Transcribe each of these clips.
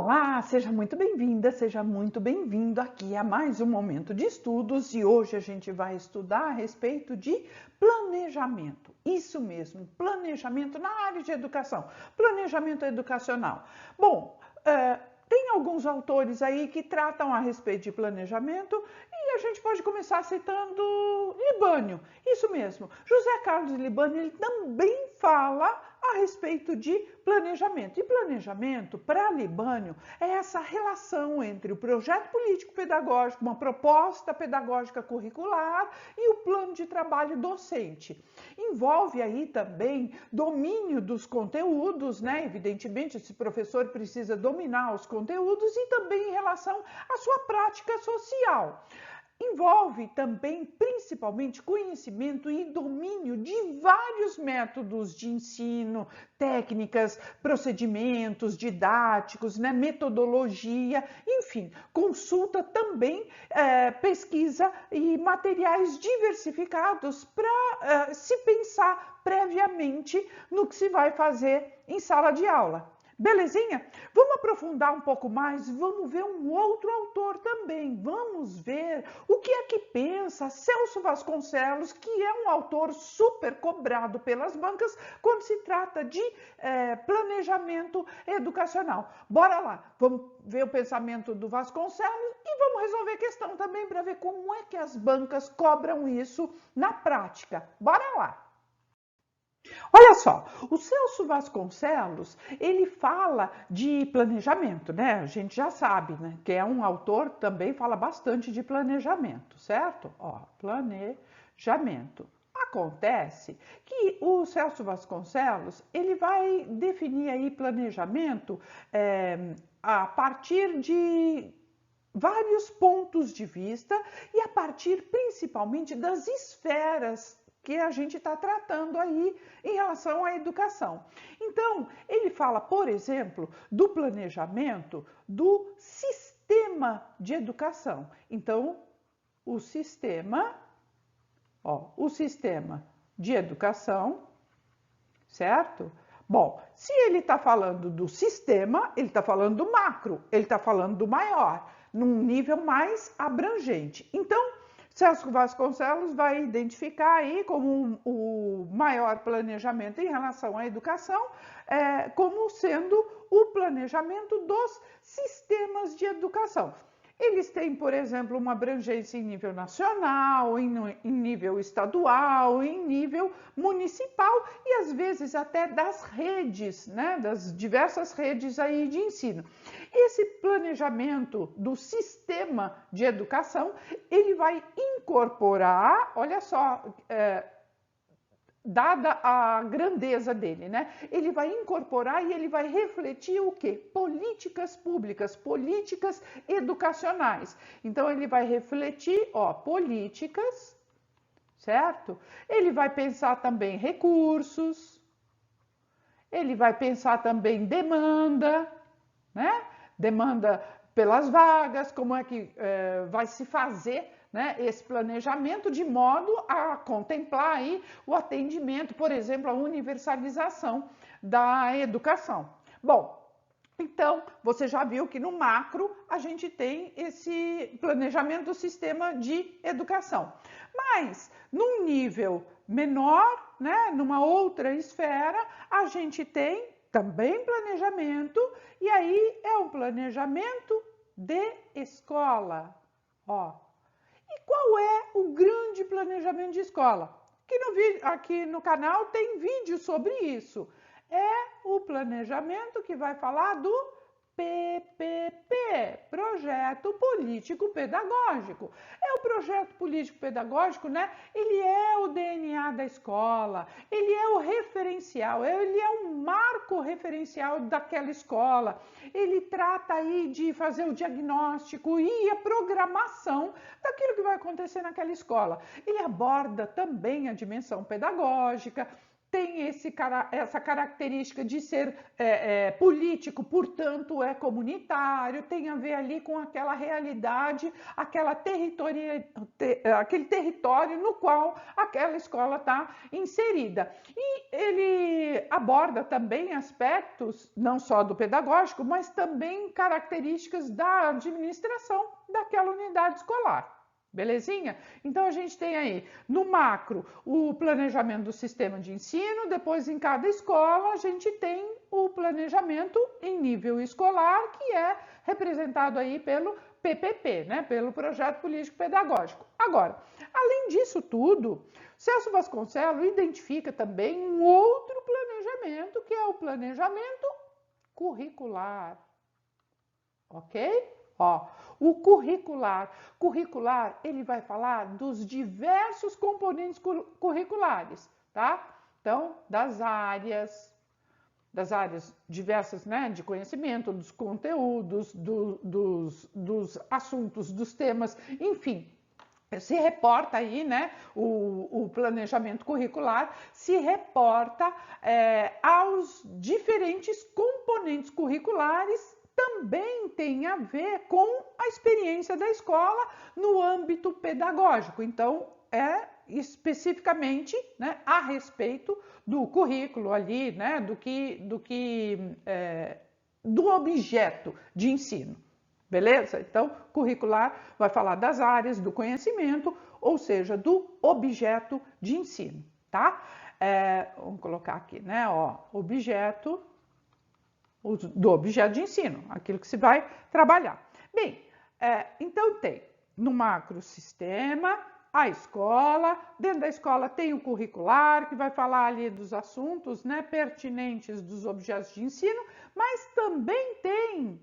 Olá, seja muito bem-vinda, seja muito bem-vindo aqui a mais um momento de estudos e hoje a gente vai estudar a respeito de planejamento. Isso mesmo, planejamento na área de educação, planejamento educacional. Bom, tem alguns autores aí que tratam a respeito de planejamento e a gente pode começar citando Libânio. Isso mesmo, José Carlos Libânio, ele também fala a respeito de planejamento. E planejamento, para Libânio, é essa relação entre o projeto político-pedagógico, uma proposta pedagógica curricular e o plano de trabalho docente. Envolve aí também domínio dos conteúdos, né? Evidentemente, esse professor precisa dominar os conteúdos e também em relação à sua prática social. Envolve também, principalmente, conhecimento e domínio de vários métodos de ensino, técnicas, procedimentos didáticos, né, metodologia, enfim, consulta também, pesquisa e materiais diversificados para se pensar previamente no que se vai fazer em sala de aula. Belezinha? Vamos aprofundar um pouco mais, vamos ver um outro autor também, vamos ver o que é que pensa Celso Vasconcelos, que é um autor super cobrado pelas bancas quando se trata de planejamento educacional. Bora lá, vamos ver o pensamento do Vasconcelos e vamos resolver a questão também para ver como é que as bancas cobram isso na prática. Bora lá! Olha só, o Celso Vasconcelos, ele fala de planejamento, né? A gente já sabe, né? Que é um autor também fala bastante de planejamento, certo? Ó, planejamento. Acontece que o Celso Vasconcelos, ele vai definir aí planejamento a partir de vários pontos de vista e a partir principalmente das esferas que a gente está tratando aí em relação à educação. Então, ele fala, por exemplo, do planejamento do sistema de educação. Então, o sistema de educação, certo? Bom, se ele está falando do sistema, ele está falando do macro, ele está falando do maior, num nível mais abrangente. Então, Celso Vasconcelos vai identificar aí como o maior planejamento em relação à educação, como sendo o planejamento dos sistemas de educação. Eles têm, por exemplo, uma abrangência em nível nacional, em nível estadual, em nível municipal e às vezes até das redes, né, das diversas redes aí de ensino. Esse planejamento do sistema de educação, ele vai incorporar, olha só, dada a grandeza dele, né? Ele vai incorporar e ele vai refletir o quê? Políticas públicas, políticas educacionais. Então, ele vai refletir, políticas, certo? Ele vai pensar também recursos, ele vai pensar também demanda, né? Demanda pelas vagas, como é que vai se fazer, né, esse planejamento de modo a contemplar aí o atendimento, por exemplo, a universalização da educação. Bom, então você já viu que no macro a gente tem esse planejamento do sistema de educação. Mas num nível menor, né, numa outra esfera, a gente tem também planejamento e aí é um planejamento de escola, E qual é o grande planejamento de escola? Aqui no canal tem vídeo sobre isso. É o planejamento que vai falar do PPP, Projeto Político Pedagógico. É o projeto político pedagógico, né? Ele é o DNA da escola, ele é o referencial, ele é um marco referencial daquela escola. Ele trata aí de fazer o diagnóstico e a programação daquilo que vai acontecer naquela escola. Ele aborda também a dimensão pedagógica, tem essa característica de ser político, portanto é comunitário, tem a ver ali com aquela realidade, aquele território no qual aquela escola está inserida. E ele aborda também aspectos, não só do pedagógico, mas também características da administração daquela unidade escolar. Belezinha? Então a gente tem aí no macro o planejamento do sistema de ensino, depois em cada escola a gente tem o planejamento em nível escolar, que é representado aí pelo PPP, né? Pelo Projeto Político Pedagógico. Agora, além disso tudo, Celso Vasconcelos identifica também um outro planejamento, que é o planejamento curricular. Ok? Ó, o curricular, ele vai falar dos diversos componentes curriculares, tá? Então, das áreas diversas, né, de conhecimento, dos conteúdos, dos assuntos, dos temas, enfim. Se reporta aí, né, o planejamento curricular se reporta aos diferentes componentes curriculares, também tem a ver com a experiência da escola no âmbito pedagógico. Então, é especificamente, né, a respeito do currículo ali, né, do objeto de ensino. Beleza? Então, curricular vai falar das áreas do conhecimento, ou seja, do objeto de ensino, tá? Vamos colocar aqui, né, ó, objeto do objeto de ensino, aquilo que se vai trabalhar. Bem, então tem no macro sistema, a escola, dentro da escola tem o curricular, que vai falar ali dos assuntos, né, pertinentes dos objetos de ensino, mas também tem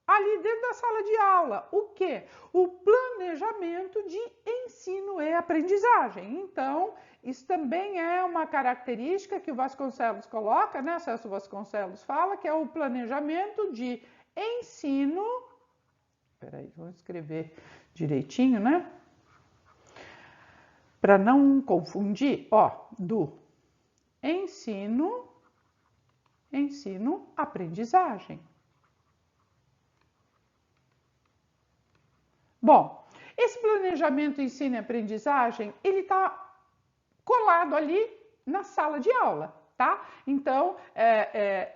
ali dentro da sala de aula, o quê? O planejamento de ensino e aprendizagem. Então, isso também é uma característica que o Vasconcelos coloca, né? Celso Vasconcelos fala que é o planejamento de ensino. Peraí, vou escrever direitinho, né? Para não confundir, ó, do ensino, aprendizagem. Bom, esse planejamento ensino e aprendizagem, ele está colado ali na sala de aula, tá? Então,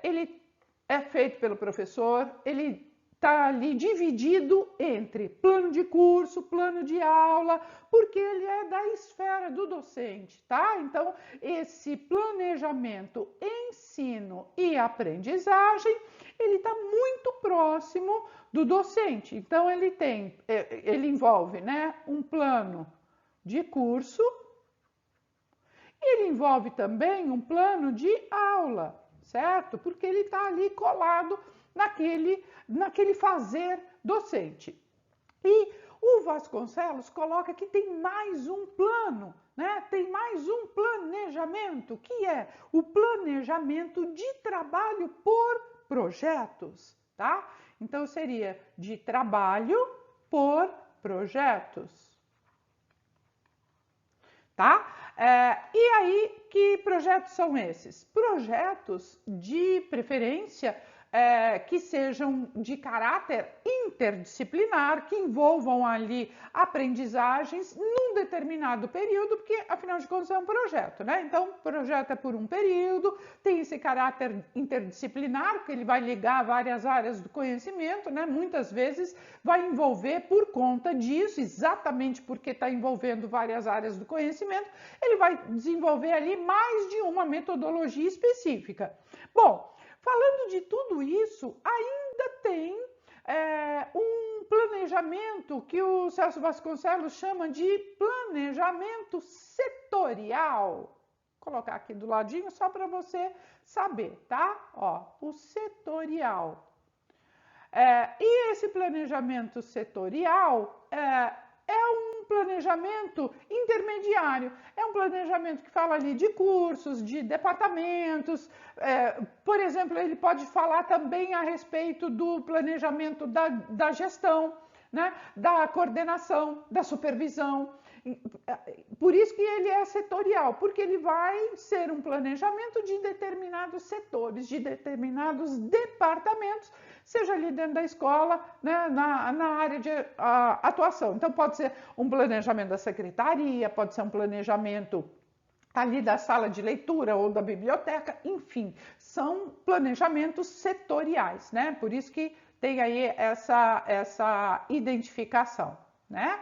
ele é feito pelo professor, ele está ali dividido entre plano de curso, plano de aula, porque ele é da esfera do docente, tá? Então, esse planejamento, ensino e aprendizagem, ele está muito próximo do docente. Então, ele envolve, né, um plano de curso, ele envolve também um plano de aula, certo? Porque ele está ali colado naquele fazer docente. E o Vasconcelos coloca que tem mais um plano, né? Tem mais um planejamento, que é o planejamento de trabalho por projetos, tá? Então, seria de trabalho por projetos, tá? E aí, que projetos são esses? Projetos de preferência que sejam de caráter interdisciplinar, que envolvam ali aprendizagens num determinado período, porque afinal de contas é um projeto, né? Então, projeto é por um período, tem esse caráter interdisciplinar, que ele vai ligar várias áreas do conhecimento, né? Muitas vezes vai envolver, por conta disso, exatamente porque está envolvendo várias áreas do conhecimento, ele vai desenvolver ali mais de uma metodologia específica. Bom, falando de tudo isso, ainda tem um planejamento que o Celso Vasconcelos chama de planejamento setorial. Vou colocar aqui do ladinho só para você saber, tá? Ó, o setorial. E esse planejamento setorial é um planejamento intermediário, é um planejamento que fala ali de cursos, de departamentos, por exemplo, ele pode falar também a respeito do planejamento da gestão, né, da coordenação, da supervisão. Por isso que ele é setorial, porque ele vai ser um planejamento de determinados setores, de determinados departamentos, seja ali dentro da escola, né, na área de atuação. Então pode ser um planejamento da secretaria, pode ser um planejamento ali da sala de leitura ou da biblioteca, enfim, são planejamentos setoriais, né? Por isso que tem aí essa identificação, né?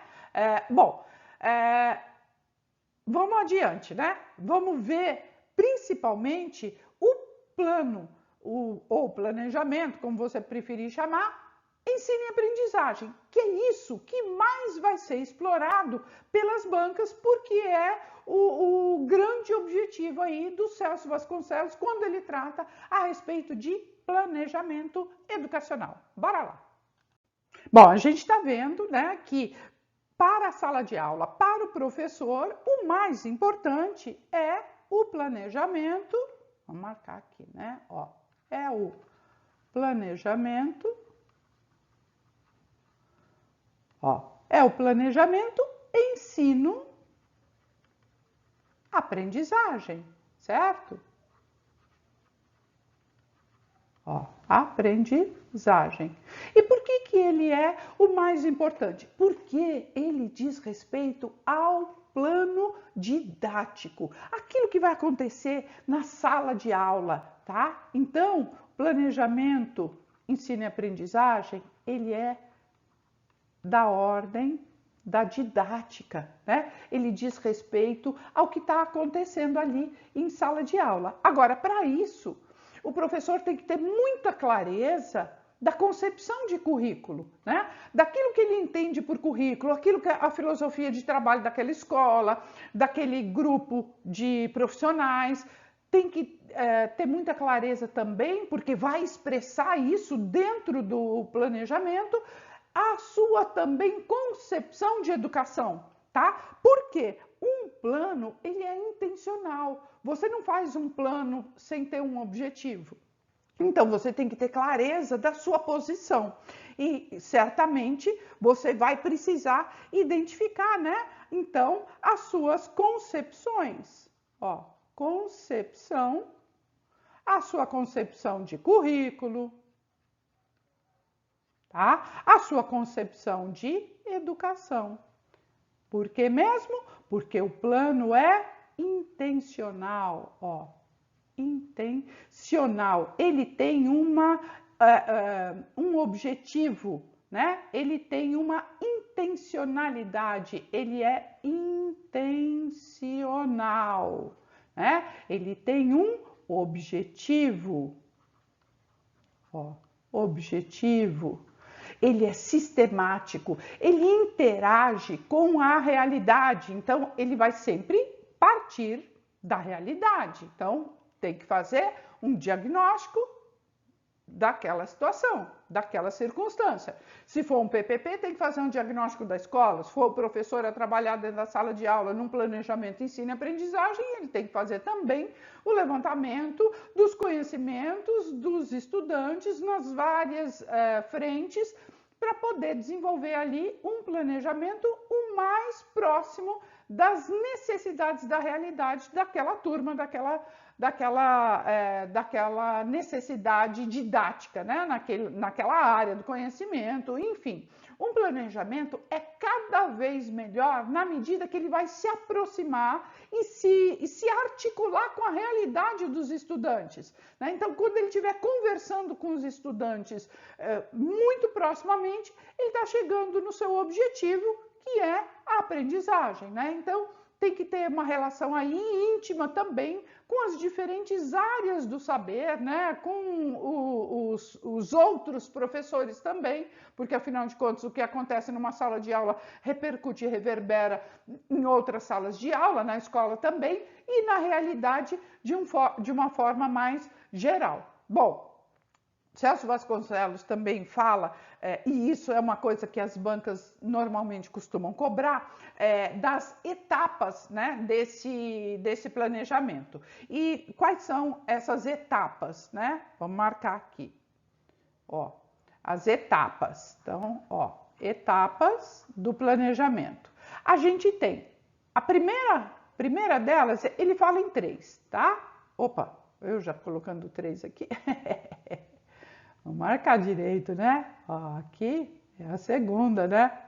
Vamos adiante, né? Vamos ver principalmente o plano, ou planejamento, como você preferir chamar, ensino e aprendizagem, que é isso que mais vai ser explorado pelas bancas, porque é o grande objetivo aí do Celso Vasconcelos quando ele trata a respeito de planejamento educacional. Bora lá! Bom, a gente está vendo, né, que para a sala de aula, para o professor, o mais importante é o planejamento. Vamos marcar aqui, né? Ó, é o planejamento. Ó, é o planejamento, ensino, aprendizagem, certo? Ó, aprendizagem. E por que ele é o mais importante? Porque ele diz respeito ao plano didático, aquilo que vai acontecer na sala de aula, tá? Então, planejamento, ensino e aprendizagem, ele é da ordem da didática, né? Ele diz respeito ao que está acontecendo ali em sala de aula. Agora, para isso, o professor tem que ter muita clareza da concepção de currículo, né? Daquilo que ele entende por currículo, aquilo que é a filosofia de trabalho daquela escola, daquele grupo de profissionais. Tem que ter muita clareza também, porque vai expressar isso dentro do planejamento, a sua também concepção de educação, tá? Porque um plano, ele é intencional. Você não faz um plano sem ter um objetivo. Então, você tem que ter clareza da sua posição. E, certamente, você vai precisar identificar, né? Então, as suas concepções. Ó, concepção, a sua concepção de currículo, tá? A sua concepção de educação. Por que mesmo? Porque o plano é intencional, ó. Intencional. Ele tem um objetivo, né? Ele tem uma intencionalidade. Ele é intencional, né? Ele tem um objetivo, ó. Objetivo. Ele é sistemático, ele interage com a realidade, então ele vai sempre partir da realidade. Então, tem que fazer um diagnóstico daquela situação, daquela circunstância. Se for um PPP, tem que fazer um diagnóstico da escola. Se for o professor a trabalhar dentro da sala de aula num planejamento ensino e aprendizagem, ele tem que fazer também o levantamento dos conhecimentos dos estudantes nas várias frentes para poder desenvolver ali um planejamento o mais próximo das necessidades da realidade daquela turma, daquela necessidade didática, né? naquela área do conhecimento, enfim. Um planejamento é cada vez melhor na medida que ele vai se aproximar e se articular com a realidade dos estudantes, né? Então, quando ele estiver conversando com os estudantes muito proximamente, ele está chegando no seu objetivo, que é a aprendizagem, né? Então, tem que ter uma relação aí íntima também com as diferentes áreas do saber, né? Com os outros professores também, porque afinal de contas o que acontece numa sala de aula repercute e reverbera em outras salas de aula, na escola também, e na realidade de uma forma mais geral. Bom, Celso Vasconcelos também fala, e isso é uma coisa que as bancas normalmente costumam cobrar, das etapas, né, desse planejamento. E quais são essas etapas, né? Vamos marcar aqui. Ó, as etapas. Então, ó, etapas do planejamento. A gente tem a primeira delas, ele fala em 3, tá? Opa, eu já colocando 3 aqui. Vamos marcar direito, né? Ó, aqui é a segunda, né?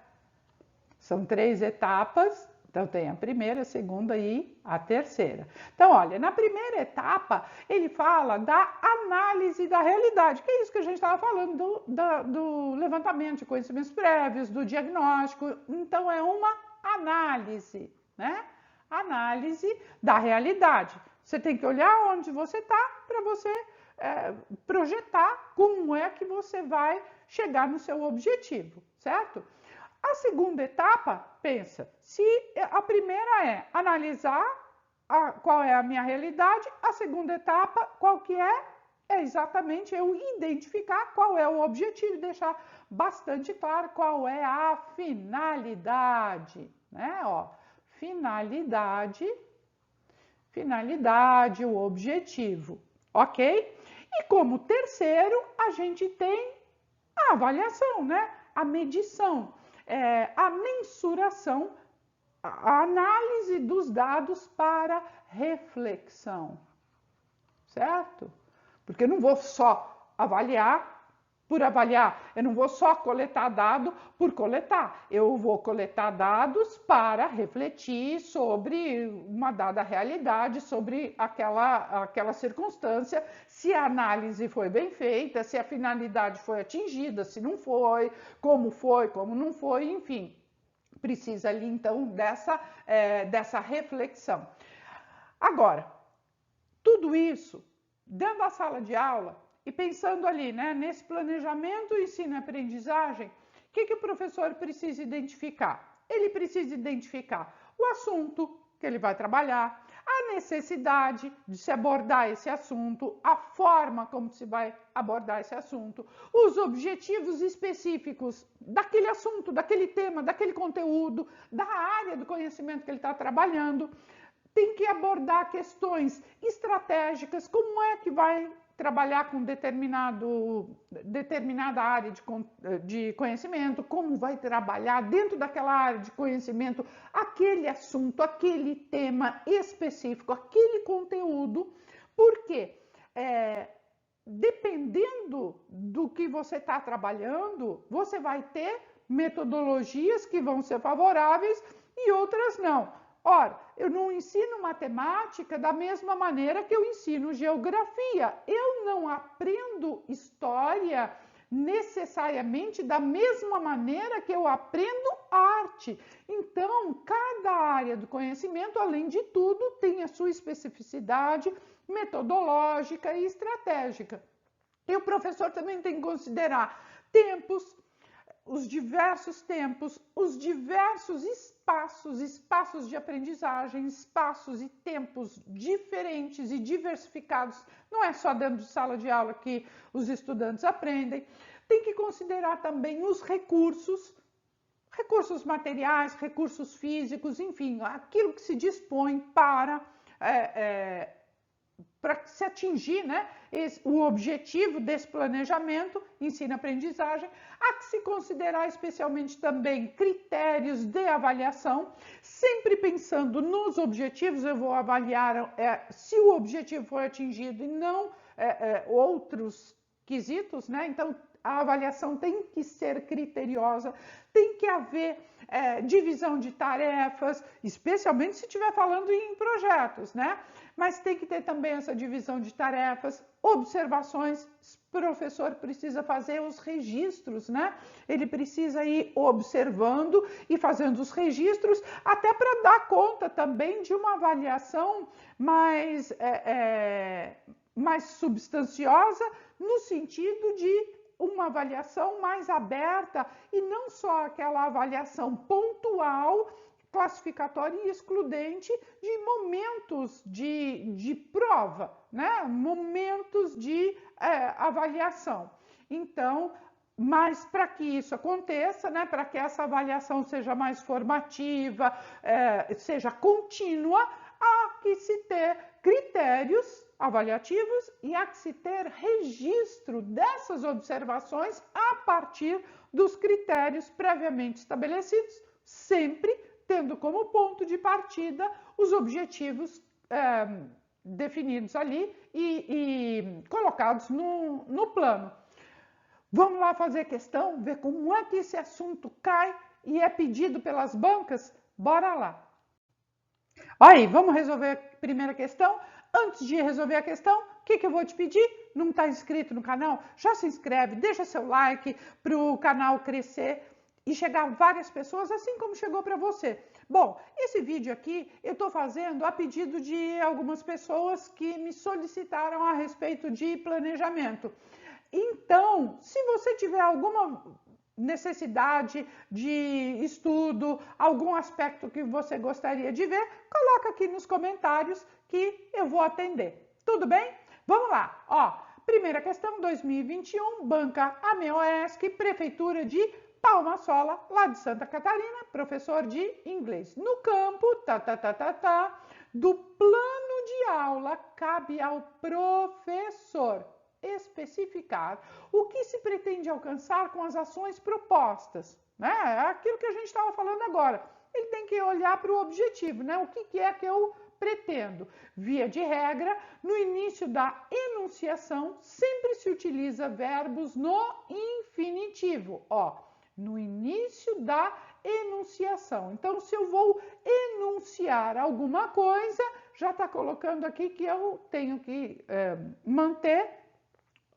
São 3 etapas. Então, tem a primeira, a segunda e a terceira. Então, olha, na primeira etapa, ele fala da análise da realidade, que é isso que a gente estava falando, do levantamento de conhecimentos prévios, do diagnóstico. Então, é uma análise, né? Análise da realidade. Você tem que olhar onde você está para você projetar como é que você vai chegar no seu objetivo, certo? A segunda etapa, pensa, se a primeira é analisar qual é a minha realidade, a segunda etapa, qual que é? É exatamente eu identificar qual é o objetivo e deixar bastante claro qual é a finalidade, né? Ó, finalidade, o objetivo, ok? E como terceiro, a gente tem a avaliação, né? A medição. A mensuração, a análise dos dados para reflexão, certo? Porque eu não vou só avaliar por avaliar, eu não vou só coletar dado por coletar, eu vou coletar dados para refletir sobre uma dada realidade, sobre aquela circunstância, se a análise foi bem feita, se a finalidade foi atingida, se não foi, como não foi, enfim. Precisa ali, então, dessa reflexão. Agora, tudo isso, dentro da sala de aula, e pensando ali, né, nesse planejamento, ensino e aprendizagem, o que o professor precisa identificar? Ele precisa identificar o assunto que ele vai trabalhar, a necessidade de se abordar esse assunto, a forma como se vai abordar esse assunto, os objetivos específicos daquele assunto, daquele tema, daquele conteúdo, da área do conhecimento que ele está trabalhando. Tem que abordar questões estratégicas, como é que vai trabalhar com determinada área de conhecimento, como vai trabalhar dentro daquela área de conhecimento aquele assunto, aquele tema específico, aquele conteúdo, porque dependendo do que você está trabalhando, você vai ter metodologias que vão ser favoráveis e outras não. Ora, eu não ensino matemática da mesma maneira que eu ensino geografia. Eu não aprendo história necessariamente da mesma maneira que eu aprendo arte. Então, cada área do conhecimento, além de tudo, tem a sua especificidade metodológica e estratégica. E o professor também tem que considerar tempos, os diversos tempos, os diversos espaços de aprendizagem, espaços e tempos diferentes e diversificados. Não é só dentro de sala de aula que os estudantes aprendem. Tem que considerar também os recursos materiais, recursos físicos, enfim, aquilo que se dispõe para se atingir, né, o objetivo desse planejamento, ensino-aprendizagem. Há que se considerar especialmente também critérios de avaliação, sempre pensando nos objetivos. Eu vou avaliar se o objetivo foi atingido e não outros quesitos, né? Então, a avaliação tem que ser criteriosa, tem que haver divisão de tarefas, especialmente se estiver falando em projetos, né? Mas tem que ter também essa divisão de tarefas, observações. O professor precisa fazer os registros, né? Ele precisa ir observando e fazendo os registros, até para dar conta também de uma avaliação mais substanciosa, no sentido de uma avaliação mais aberta e não só aquela avaliação pontual, classificatória e excludente de momentos de prova, né? Momentos de avaliação. Então, mas para que isso aconteça, né? Para que essa avaliação seja mais formativa, seja contínua, há que se ter critérios avaliativos e há que se ter registro dessas observações a partir dos critérios previamente estabelecidos, sempre tendo como ponto de partida os objetivos definidos ali e colocados no plano. Vamos lá fazer questão, ver como é que esse assunto cai e é pedido pelas bancas? Bora lá! Aí, vamos resolver a primeira questão? Antes de resolver a questão, o que eu vou te pedir? Não está inscrito no canal? Já se inscreve, deixa seu like para o canal crescer e chegar a várias pessoas, assim como chegou para você. Bom, esse vídeo aqui eu estou fazendo a pedido de algumas pessoas que me solicitaram a respeito de planejamento. Então, se você tiver alguma necessidade de estudo, algum aspecto que você gostaria de ver, coloca aqui nos comentários que eu vou atender. Tudo bem? Vamos lá. Ó, primeira questão, 2021, Banca AMEOESC, Prefeitura de Palma-Sola, lá de Santa Catarina, professor de inglês. No campo, do plano de aula, cabe ao professor especificar o que se pretende alcançar com as ações propostas, né? É aquilo que a gente estava falando agora. Ele tem que olhar para o objetivo, né? O que é que eu pretendo? Via de regra, no início da enunciação, sempre se utiliza verbos no infinitivo, ó, no início da enunciação. Então, se eu vou enunciar alguma coisa, já está colocando aqui que eu tenho que manter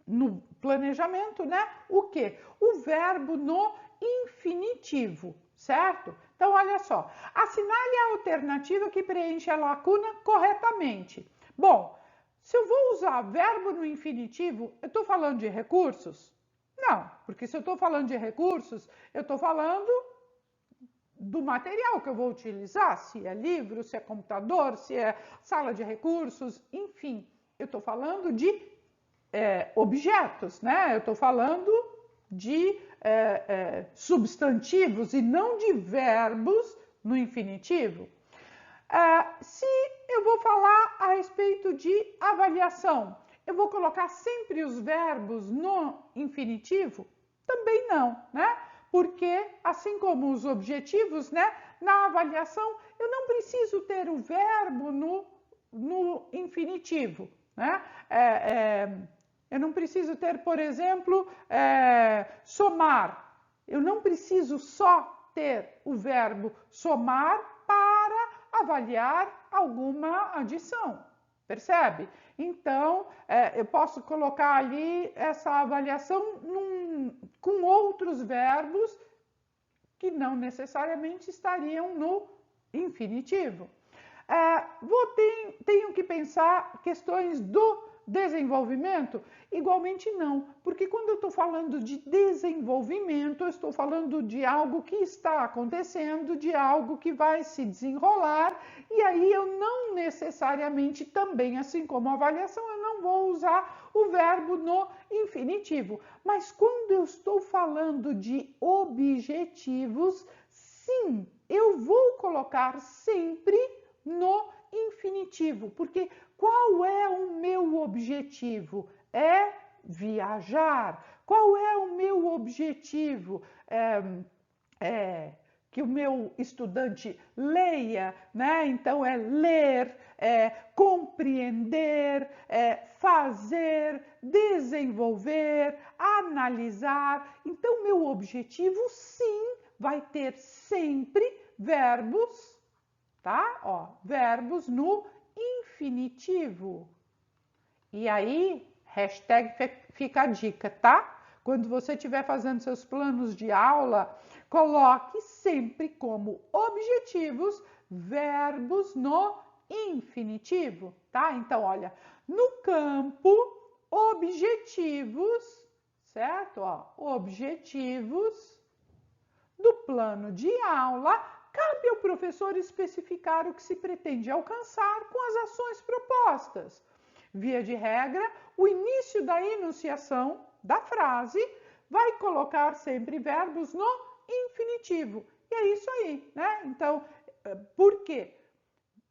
no planejamento, né? O quê? O verbo no infinitivo, certo? Então, olha só. Assinale a alternativa que preenche a lacuna corretamente. Bom, se eu vou usar verbo no infinitivo, eu estou falando de recursos? Não, porque se eu estou falando de recursos, eu estou falando do material que eu vou utilizar, se é livro, se é computador, se é sala de recursos, enfim, eu estou falando de objetos, né? Eu estou falando de substantivos e não de verbos no infinitivo. Se eu vou falar a respeito de avaliação, eu vou colocar sempre os verbos no infinitivo? Também não, né? Porque, assim como os objetivos, né? Na avaliação, eu não preciso ter o verbo no infinitivo, né? Eu não preciso ter, por exemplo, somar. Eu não preciso só ter o verbo somar para avaliar alguma adição, percebe? Então, eu posso colocar ali essa avaliação com outros verbos que não necessariamente estariam no infinitivo. Tenho que pensar questões do desenvolvimento? Igualmente não, porque quando eu estou falando de desenvolvimento, eu estou falando de algo que está acontecendo, de algo que vai se desenrolar, e aí eu não necessariamente também, assim como a avaliação, eu não vou usar o verbo no infinitivo. Mas quando eu estou falando de objetivos, sim, eu vou colocar sempre no infinitivo, porque qual é o meu objetivo? É viajar. Qual é o meu objetivo? Que o meu estudante leia, né? Então é ler, compreender, fazer, desenvolver, analisar. Então, meu objetivo, sim, vai ter sempre verbos, tá? Ó, verbos no infinitivo. E aí, hashtag fica a dica, tá? Quando você estiver fazendo seus planos de aula, coloque sempre como objetivos verbos no infinitivo, tá? Então, olha, no campo objetivos, certo? Ó, objetivos do plano de aula, cabe ao professor especificar o que se pretende alcançar com as ações propostas. Via de regra, o início da enunciação da frase vai colocar sempre verbos no infinitivo. E é isso aí, né? Então, por quê?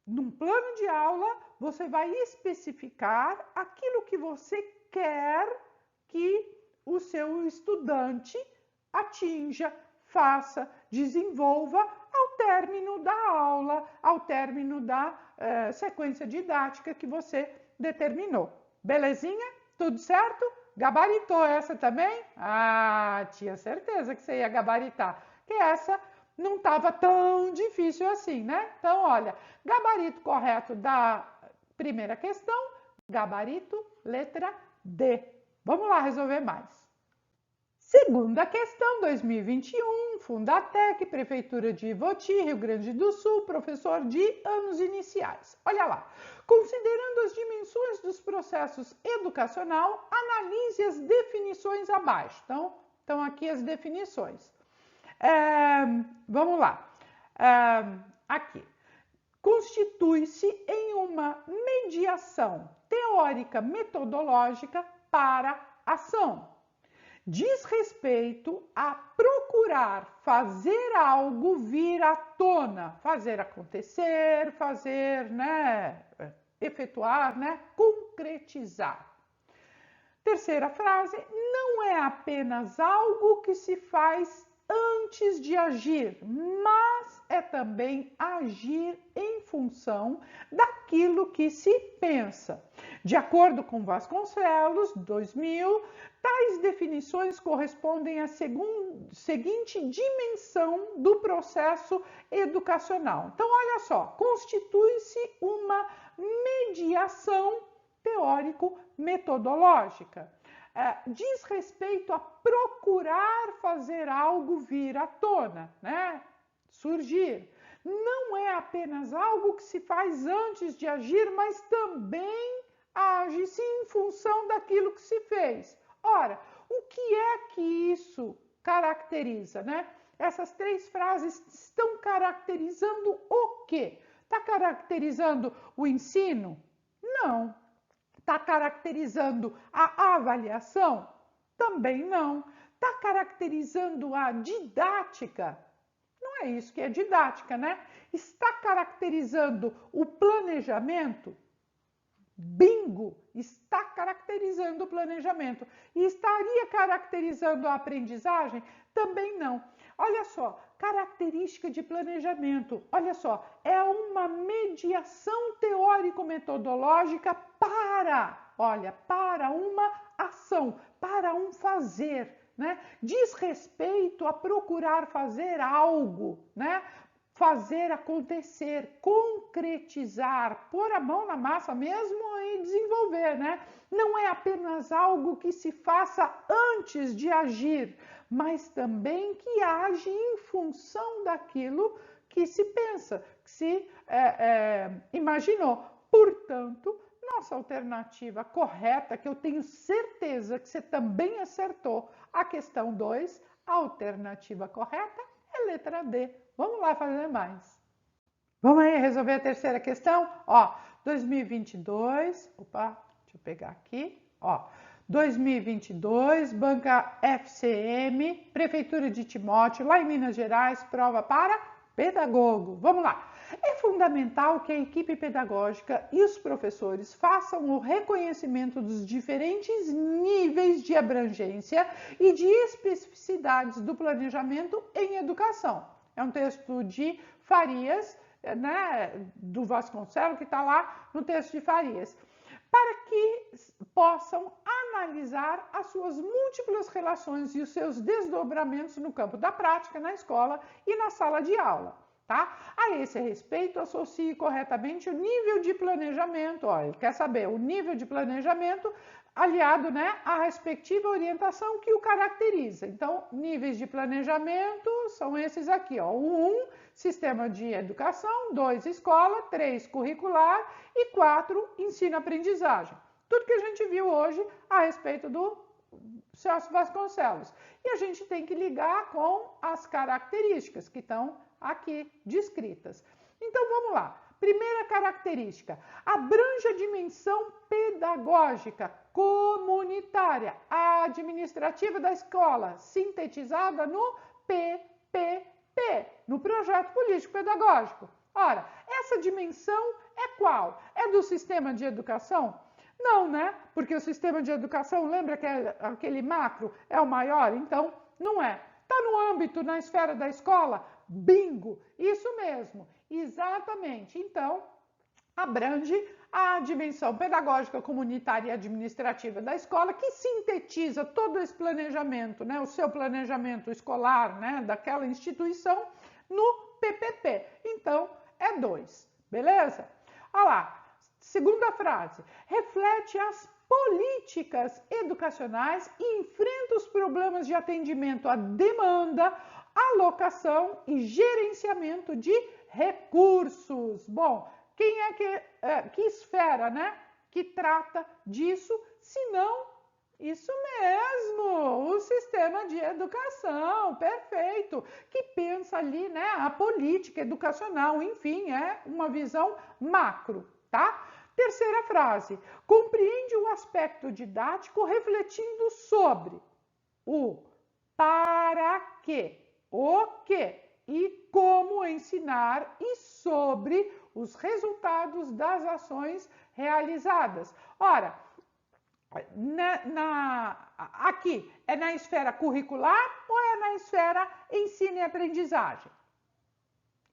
Num plano de aula, você vai especificar aquilo que você quer que o seu estudante atinja, faça, desenvolva ao término da aula, ao término da sequência didática que você determinou. Belezinha? Tudo certo? Gabaritou essa também? Ah, tinha certeza que você ia gabaritar, que essa não estava tão difícil assim, né? Então, olha, gabarito correto da primeira questão, gabarito, letra D. Vamos lá resolver mais. Segunda questão, 2021, Fundatec, Prefeitura de Ivoti, Rio Grande do Sul, professor de anos iniciais. Olha lá, considerando as dimensões dos processos educacional, analise as definições abaixo. Então, estão aqui as definições. Vamos lá. Aqui. Constitui-se em uma mediação teórica metodológica para ação. Diz respeito a procurar fazer algo vir à tona, fazer acontecer, fazer, efetuar, concretizar. Terceira frase, não é apenas algo que se faz antes de agir, mas é também agir em função daquilo que se pensa. De acordo com Vasconcelos, 2000, tais definições correspondem à seguinte dimensão do processo educacional. Então, olha só, constitui-se uma mediação teórico-metodológica. Diz respeito a procurar fazer algo vir à tona, surgir. Não é apenas algo que se faz antes de agir, mas também age-se em função daquilo que se fez. Ora, o que é que isso caracteriza, Essas três frases estão caracterizando o quê? Está caracterizando o ensino? Não. Está caracterizando a avaliação? Também não. Está caracterizando a didática? Não é isso que é didática, Está caracterizando o planejamento? Bingo! Está caracterizando o planejamento. E estaria caracterizando a aprendizagem? Também não. Olha só, característica de planejamento. Olha só, é uma mediação teórico-metodológica para uma ação, para um fazer, Diz respeito a procurar fazer algo, Fazer acontecer, concretizar, pôr a mão na massa mesmo e desenvolver, Não é apenas algo que se faça antes de agir, mas também que age em função daquilo que se pensa, que se imaginou. Portanto, nossa alternativa correta, que eu tenho certeza que você também acertou, a questão 2, a alternativa correta é letra D. Vamos lá fazer mais. Vamos aí resolver a terceira questão? 2022, deixa eu pegar aqui, 2022, Banca FCM, Prefeitura de Timóteo, lá em Minas Gerais, prova para pedagogo. Vamos lá. É fundamental que a equipe pedagógica e os professores façam o reconhecimento dos diferentes níveis de abrangência e de especificidades do planejamento em educação. É um texto de Farias, do Vasconcelos, que está lá no texto de Farias, para que possam analisar as suas múltiplas relações e os seus desdobramentos no campo da prática, na escola e na sala de aula. A esse respeito, associe corretamente o nível de planejamento. Ele quer saber o nível de planejamento aliado à respectiva orientação que o caracteriza. Então, níveis de planejamento são esses aqui. 1, sistema de educação, 2, escola, 3, curricular e 4, ensino-aprendizagem. Tudo que a gente viu hoje a respeito do Celso Vasconcelos. E a gente tem que ligar com as características que estão aqui descritas. Então, vamos lá. Primeira característica, abrange a dimensão pedagógica, comunitária, administrativa da escola, sintetizada no PPP, no Projeto Político Pedagógico. Ora, Essa dimensão é qual? É do sistema de educação? Não, né? Porque o sistema de educação, lembra que aquele macro é o maior? Então, não é. Está no âmbito, na esfera da escola? Bingo! Isso mesmo, exatamente. Então, abrange a dimensão pedagógica, comunitária e administrativa da escola, que sintetiza todo esse planejamento, né, o seu planejamento escolar, né, daquela instituição, no PPP. Então, é 2, beleza? Olha lá, segunda frase. Reflete as políticas educacionais e enfrenta os problemas de atendimento à demanda, alocação e gerenciamento de recursos. Bom, quem é que esfera, né, que trata disso, se não, isso mesmo, o sistema de educação, perfeito, que pensa ali, né, a política educacional, enfim, é uma visão macro, tá? Terceira frase, compreende o aspecto didático refletindo sobre o para quê, o que e como ensinar e sobre os resultados das ações realizadas. Ora, aqui é na esfera curricular ou é na esfera ensino e aprendizagem?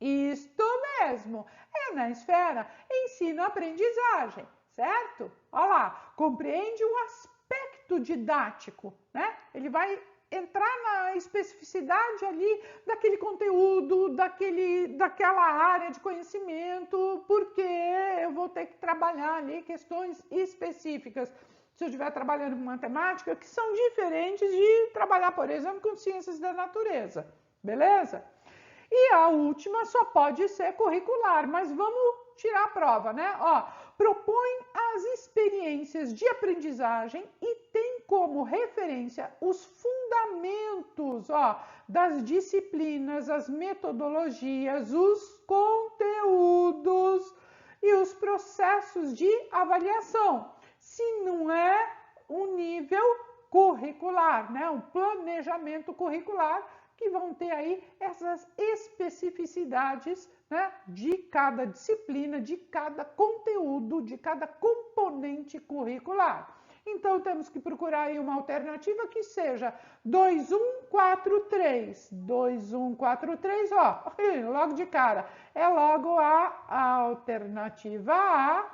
Isto mesmo, é na esfera ensino-aprendizagem, certo? Olha lá, compreende o aspecto didático, né? Ele vai entrar na especificidade ali daquele conteúdo, daquela área de conhecimento, porque eu vou ter que trabalhar ali questões específicas. Se eu estiver trabalhando com matemática, que são diferentes de trabalhar, por exemplo, com ciências da natureza, beleza? E a última só pode ser curricular, mas vamos tirar a prova, né? Ó, propõe as experiências de aprendizagem e tem como referência os fundamentos, ó, das disciplinas, as metodologias, os conteúdos e os processos de avaliação. Se não é um nível curricular, né? Um planejamento curricular, que vão ter aí essas especificidades, né, de cada disciplina, de cada conteúdo, de cada componente curricular. Então, temos que procurar aí uma alternativa que seja 2143. 2143, ó, logo de cara, é logo a alternativa A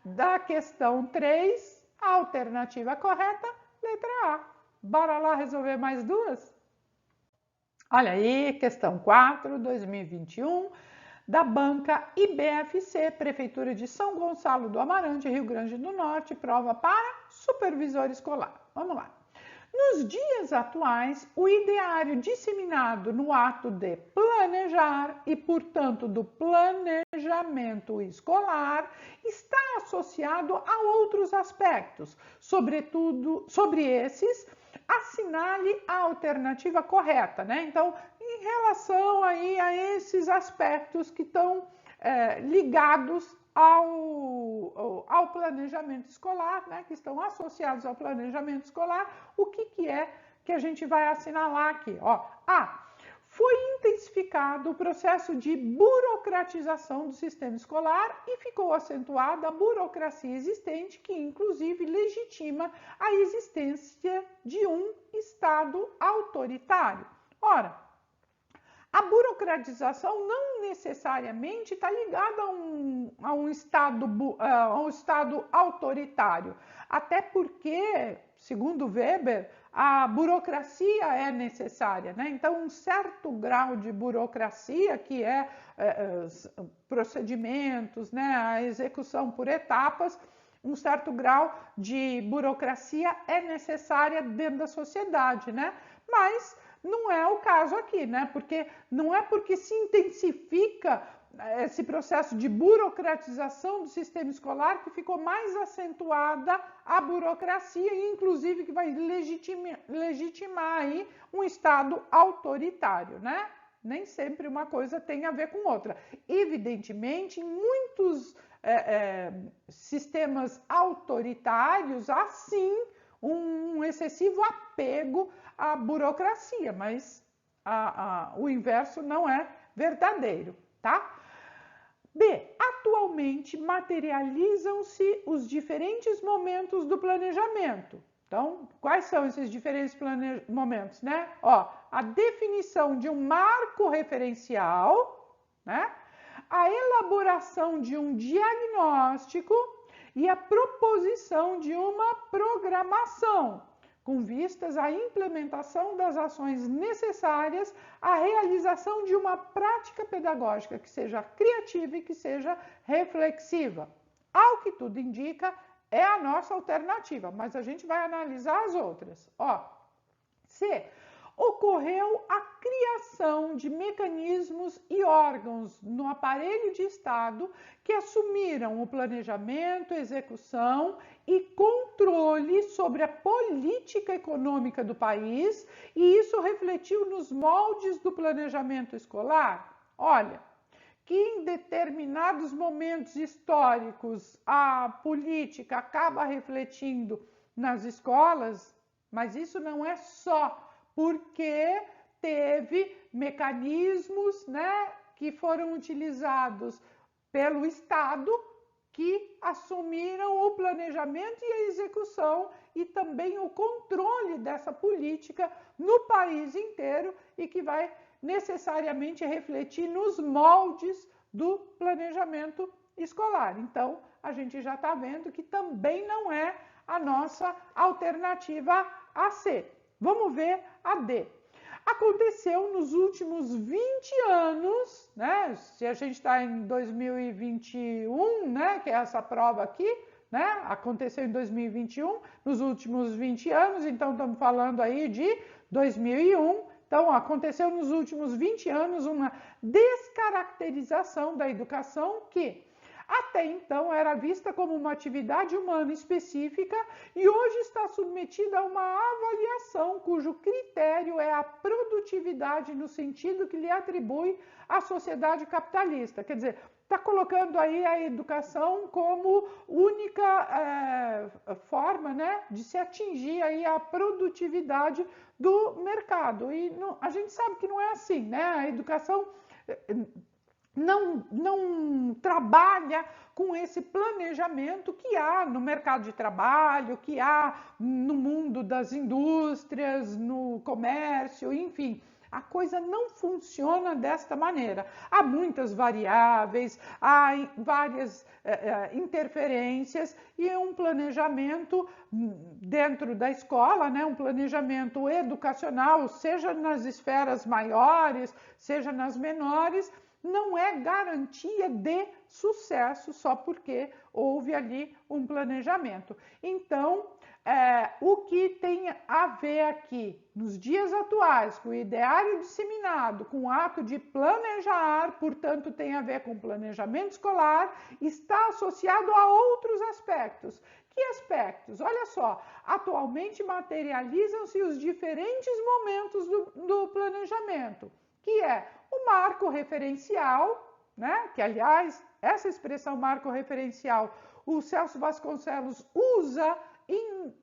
da questão 3, a alternativa correta, letra A. Bora lá resolver mais duas? Olha aí, questão 4, 2021, da banca IBFC, Prefeitura de São Gonçalo do Amarante, Rio Grande do Norte, prova para supervisor escolar. Vamos lá. Nos dias atuais, o ideário disseminado no ato de planejar e, portanto, do planejamento escolar está associado a outros aspectos. Sobretudo, sobre esses, assinale a alternativa correta, né? Então, em relação aí a esses aspectos que estão ligados ao planejamento escolar, né? Que estão associados ao planejamento escolar, o que é que a gente vai assinalar aqui? Ó, foi intensificado o processo de burocratização do sistema escolar e ficou acentuada a burocracia existente, que inclusive legitima a existência de um Estado autoritário. Ora, a burocratização não necessariamente está ligada a um estado autoritário, até porque, segundo Weber, a burocracia é necessária, né? Então, um certo grau de burocracia, que é procedimentos, né? A execução por etapas, um certo grau de burocracia é necessária dentro da sociedade, né? Mas não é o caso aqui, né? Porque não é porque se intensifica esse processo de burocratização do sistema escolar que ficou mais acentuada a burocracia e, inclusive, que vai legitimar aí um Estado autoritário, né? Nem sempre uma coisa tem a ver com outra. Evidentemente, em muitos sistemas autoritários, há sim um excessivo apego à burocracia, mas o inverso não é verdadeiro, tá? B. A atualmente materializam-se os diferentes momentos do planejamento. Então, quais são esses diferentes momentos, né? Ó, a definição de um marco referencial, né? A elaboração de um diagnóstico e a proposição de uma programação, com vistas à implementação das ações necessárias à realização de uma prática pedagógica que seja criativa e que seja reflexiva. Ao que tudo indica, é a nossa alternativa, mas a gente vai analisar as outras. Ó, C. Ocorreu a criação de mecanismos e órgãos no aparelho de Estado que assumiram o planejamento, execução e controle sobre a política econômica do país, e isso refletiu nos moldes do planejamento escolar. Olha, que em determinados momentos históricos a política acaba refletindo nas escolas, mas isso não é só porque teve mecanismos, né, que foram utilizados pelo Estado, que assumiram o planejamento e a execução e também o controle dessa política no país inteiro e que vai necessariamente refletir nos moldes do planejamento escolar. Então, a gente já está vendo que também não é a nossa alternativa a C. Vamos ver a D. Aconteceu nos últimos 20 anos, né? Se a gente está em 2021, né? Que é essa prova aqui, né? Aconteceu em 2021, nos últimos 20 anos, então estamos falando aí de 2001. Então, aconteceu nos últimos 20 anos uma descaracterização da educação que até então era vista como uma atividade humana específica e hoje está submetida a uma avaliação cujo critério é a produtividade no sentido que lhe atribui a sociedade capitalista. Quer dizer, está colocando aí a educação como única forma, né, de se atingir aí a produtividade do mercado. E não, a gente sabe que não é assim, né? A educação não trabalha com esse planejamento que há no mercado de trabalho, que há no mundo das indústrias, no comércio, enfim. A coisa não funciona desta maneira. Há muitas variáveis, há várias interferências e um planejamento dentro da escola, né, um planejamento educacional, seja nas esferas maiores, seja nas menores, não é garantia de sucesso só porque houve ali um planejamento. Então, o que tem a ver aqui nos dias atuais com o ideário disseminado, com o ato de planejar, portanto tem a ver com planejamento escolar, está associado a outros aspectos. Que aspectos? Olha só, atualmente materializam-se os diferentes momentos do planejamento, que é o marco referencial, né? Que, aliás, essa expressão marco referencial, o Celso Vasconcelos usa em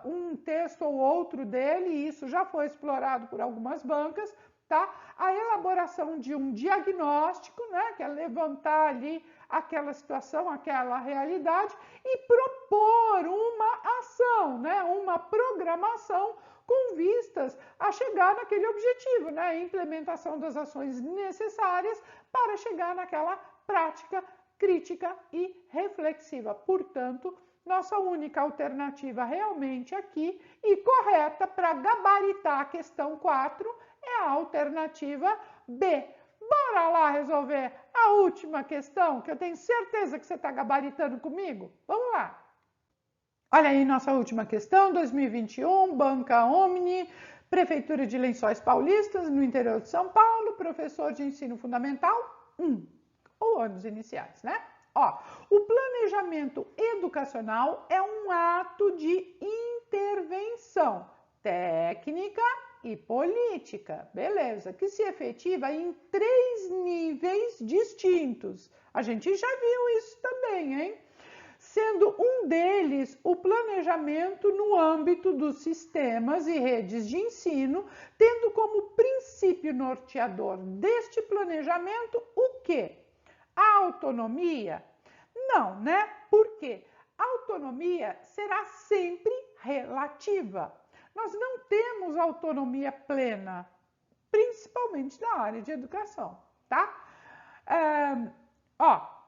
um texto ou outro dele, e isso já foi explorado por algumas bancas, tá? A elaboração de um diagnóstico, né? Que é levantar ali aquela situação, aquela realidade e propor uma ação, né? Uma programação com vistas a chegar naquele objetivo, né? A implementação das ações necessárias para chegar naquela prática crítica e reflexiva. Portanto, nossa única alternativa realmente aqui e correta para gabaritar a questão 4 é a alternativa B. Bora lá resolver a última questão, que eu tenho certeza que você está gabaritando comigo? Vamos lá! Olha aí nossa última questão, 2021, Banca Omni, Prefeitura de Lençóis Paulistas, no interior de São Paulo, professor de ensino fundamental 1, ou anos iniciais, né? Ó, o planejamento educacional é um ato de intervenção técnica e política, beleza, que se efetiva em 3 níveis distintos. A gente já viu isso também, hein? Sendo um deles o planejamento no âmbito dos sistemas e redes de ensino, tendo como princípio norteador deste planejamento o quê? A autonomia, Não, né? Por quê? A autonomia será sempre relativa. Nós não temos autonomia plena, principalmente na área de educação, tá?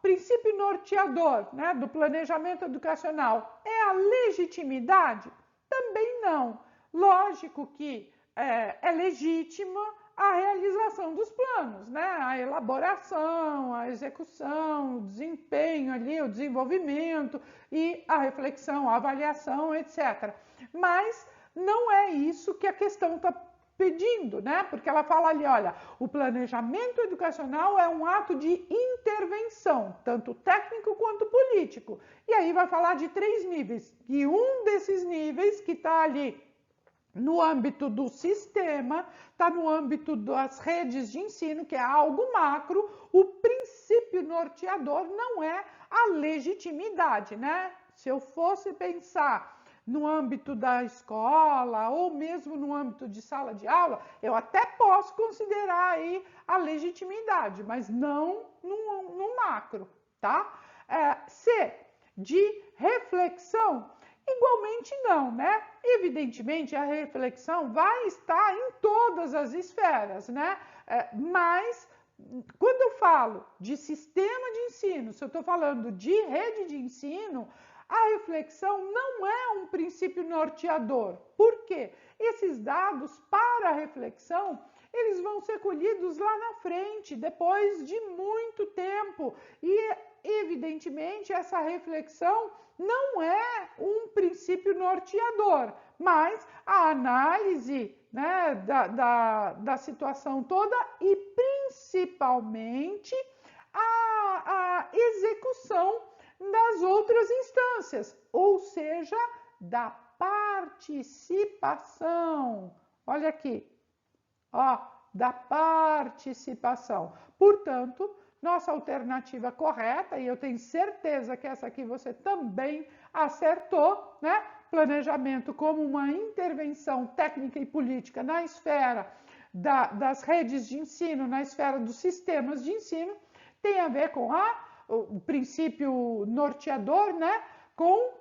Princípio norteador, né, do planejamento educacional é a legitimidade? Também não. Lógico que é legítima a realização dos planos, né? A elaboração, a execução, o desempenho ali, o desenvolvimento e a reflexão, a avaliação, etc. Mas não é isso que a questão está pedindo, né? Porque ela fala ali, olha, o planejamento educacional é um ato de intervenção, tanto técnico quanto político. E aí vai falar de 3 níveis. E um desses níveis que está ali no âmbito do sistema, está no âmbito das redes de ensino, que é algo macro, o princípio norteador não é a legitimidade, né? Se eu fosse pensar no âmbito da escola ou mesmo no âmbito de sala de aula, eu até posso considerar aí a legitimidade, mas não no macro, tá? C, de reflexão, igualmente não, né? Evidentemente, a reflexão vai estar em todas as esferas, né? Mas quando eu falo de sistema de ensino, se eu estou falando de rede de ensino, a reflexão não é um princípio norteador. Por quê? Esses dados para a reflexão, eles vão ser colhidos lá na frente, depois de muito tempo. E, evidentemente, essa reflexão não é um princípio norteador, mas a análise, né, da situação toda e, principalmente, a execução das outras instâncias, ou seja, da participação. Olha aqui, ó, da participação. Portanto, nossa alternativa correta, e eu tenho certeza que essa aqui você também acertou, né? Planejamento como uma intervenção técnica e política na esfera das redes de ensino, na esfera dos sistemas de ensino, tem a ver com o princípio norteador, né, com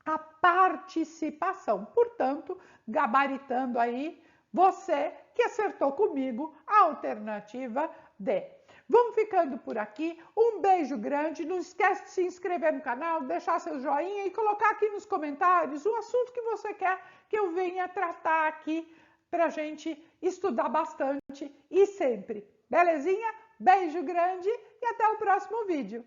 a participação. Portanto, gabaritando aí, você que acertou comigo a alternativa D. Vamos ficando por aqui. Um beijo grande. Não esquece de se inscrever no canal, deixar seu joinha e colocar aqui nos comentários o assunto que você quer que eu venha tratar aqui para a gente estudar bastante e sempre. Belezinha? Beijo grande e até o próximo vídeo.